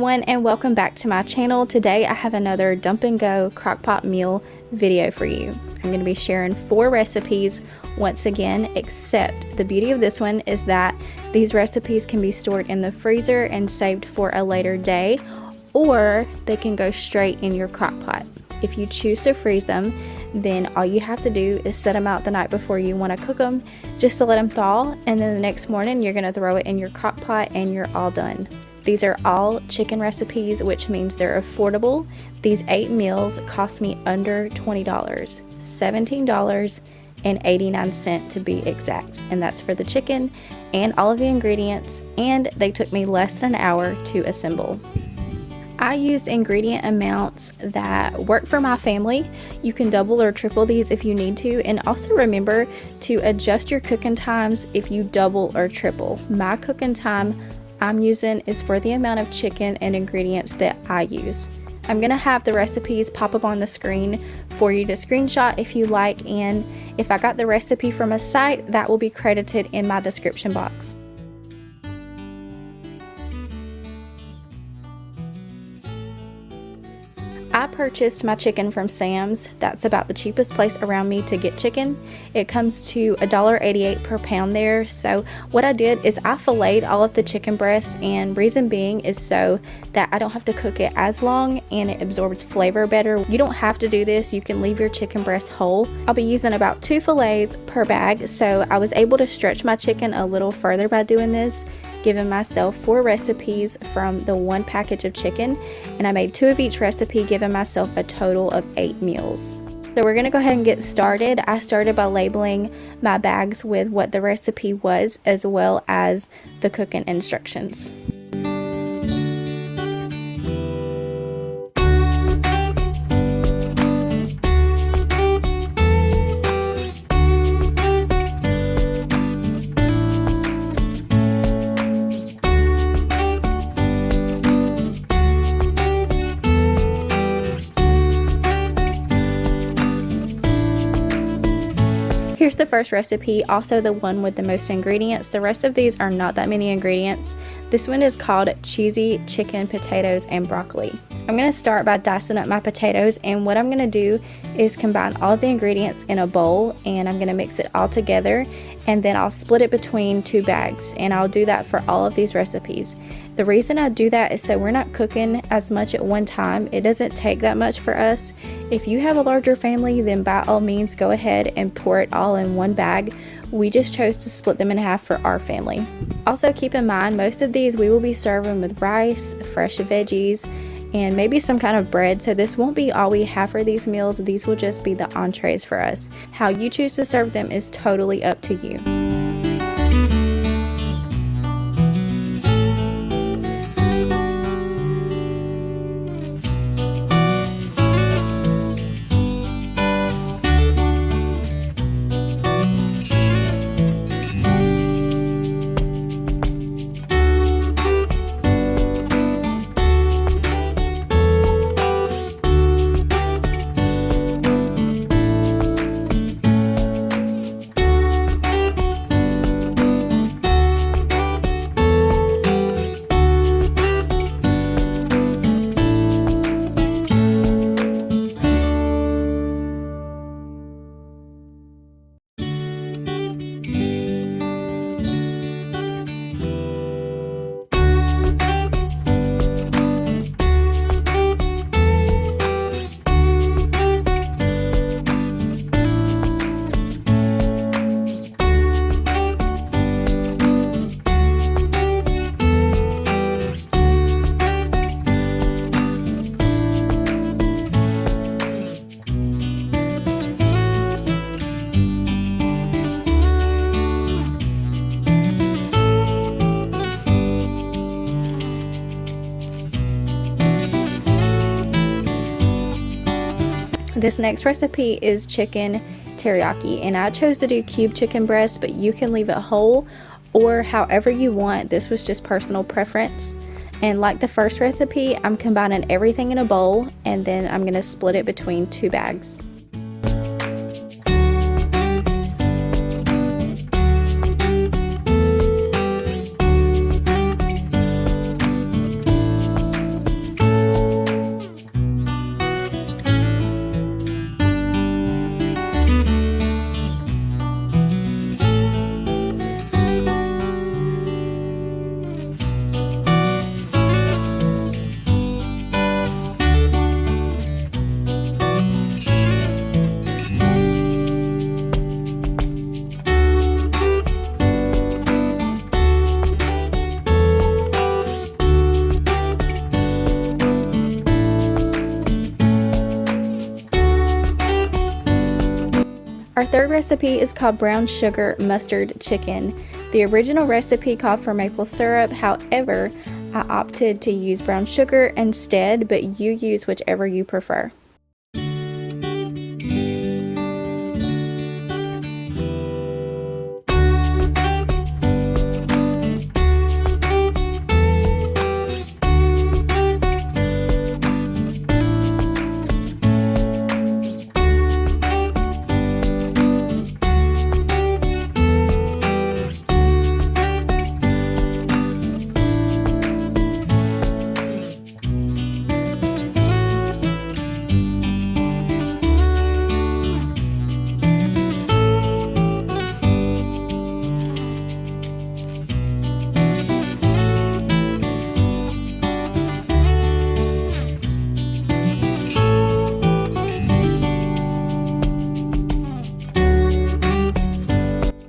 everyone, and welcome back to my channel. Today I have another dump and go crock pot meal video for you. I'm going to be sharing 4 recipes once again, except the beauty of this one is that these recipes can be stored in the freezer and saved for a later day, or they can go straight in your crock pot. If you choose to freeze them, then all you have to do is set them out the night before you want to cook them, just to let them thaw, and then the next morning you're going to throw it in your crock pot and you're all done. These are all chicken recipes, which means they're affordable. These 8 meals cost me under $20, $17.89 to be exact, and that's for the chicken and all of the ingredients, and they took me less than an hour to assemble. I used ingredient amounts that work for my family. You can double or triple these if you need to, and also remember to adjust your cooking times if you double or triple. My cooking time I'm using is for the amount of chicken and ingredients that I use. I'm gonna have the recipes pop up on the screen for you to screenshot if you like, and if I got the recipe from a site, that will be credited in my description box. I purchased my chicken from Sam's. That's about the cheapest place around me to get chicken. It comes to $1.88 per pound there. So what I did is I filleted all of the chicken breasts, and reason being is so that I don't have to cook it as long and it absorbs flavor better. You don't have to do this. You can leave your chicken breast whole. I'll be using about 2 fillets per bag, so I was able to stretch my chicken a little further by doing this, giving myself 4 recipes from the 1 package of chicken, and I made 2 of each recipe, giving myself a total of 8 meals. So we're gonna go ahead and get started. I started by labeling my bags with what the recipe was, as well as the cooking instructions. Here's the first recipe, also the one with the most ingredients. The rest of these are not that many ingredients. This one is called cheesy chicken, potatoes, and broccoli. I'm going to start by dicing up my potatoes, and what I'm going to do is combine all of the ingredients in a bowl, and I'm going to mix it all together, and then I'll split it between 2 bags, and I'll do that for all of these recipes. The reason I do that is so we're not cooking as much at one time. It doesn't take that much for us. If you have a larger family, then by all means go ahead and pour it all in one bag. We just chose to split them in half for our family. Also keep in mind, most of these we will be serving with rice, fresh veggies, and maybe some kind of bread, so this won't be all we have for these meals. These will just be the entrees for us. How you choose to serve them is totally up to you. This next recipe is chicken teriyaki, and I chose to do cube chicken breast, but you can leave it whole or however you want. This was just personal preference. And like the first recipe, I'm combining everything in a bowl, and then I'm going to split it between 2 bags. third recipe is called brown sugar mustard chicken. The original recipe called for maple syrup, however, I opted to use brown sugar instead, but you use whichever you prefer.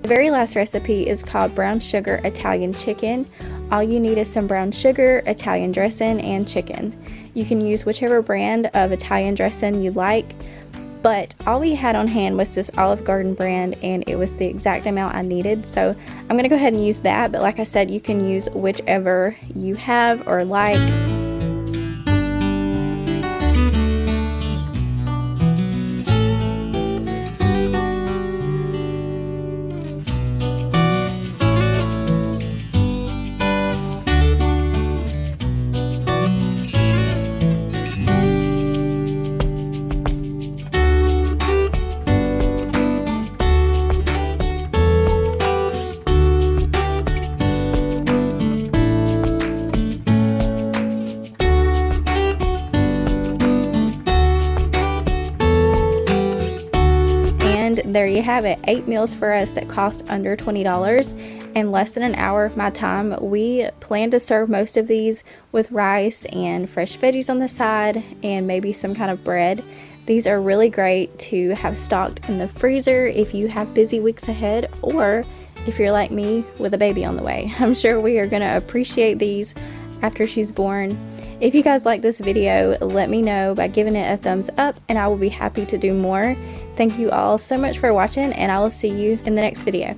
The very last recipe is called brown sugar Italian chicken. All you need is some brown sugar, Italian dressing, and chicken. You can use whichever brand of Italian dressing you like, but all we had on hand was this Olive Garden brand, and it was the exact amount I needed, so I'm gonna go ahead and use that. But like I said, you can use whichever you have or like. There you have it, 8 meals for us that cost under $20 in less than an hour of my time. We plan to serve most of these with rice and fresh veggies on the side and maybe some kind of bread. These are really great to have stocked in the freezer if you have busy weeks ahead, or if you're like me with a baby on the way. I'm sure we are going to appreciate these after she's born. If you guys like this video, let me know by giving it a thumbs up, and I will be happy to do more. Thank you all so much for watching, and I will see you in the next video.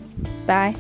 Bye.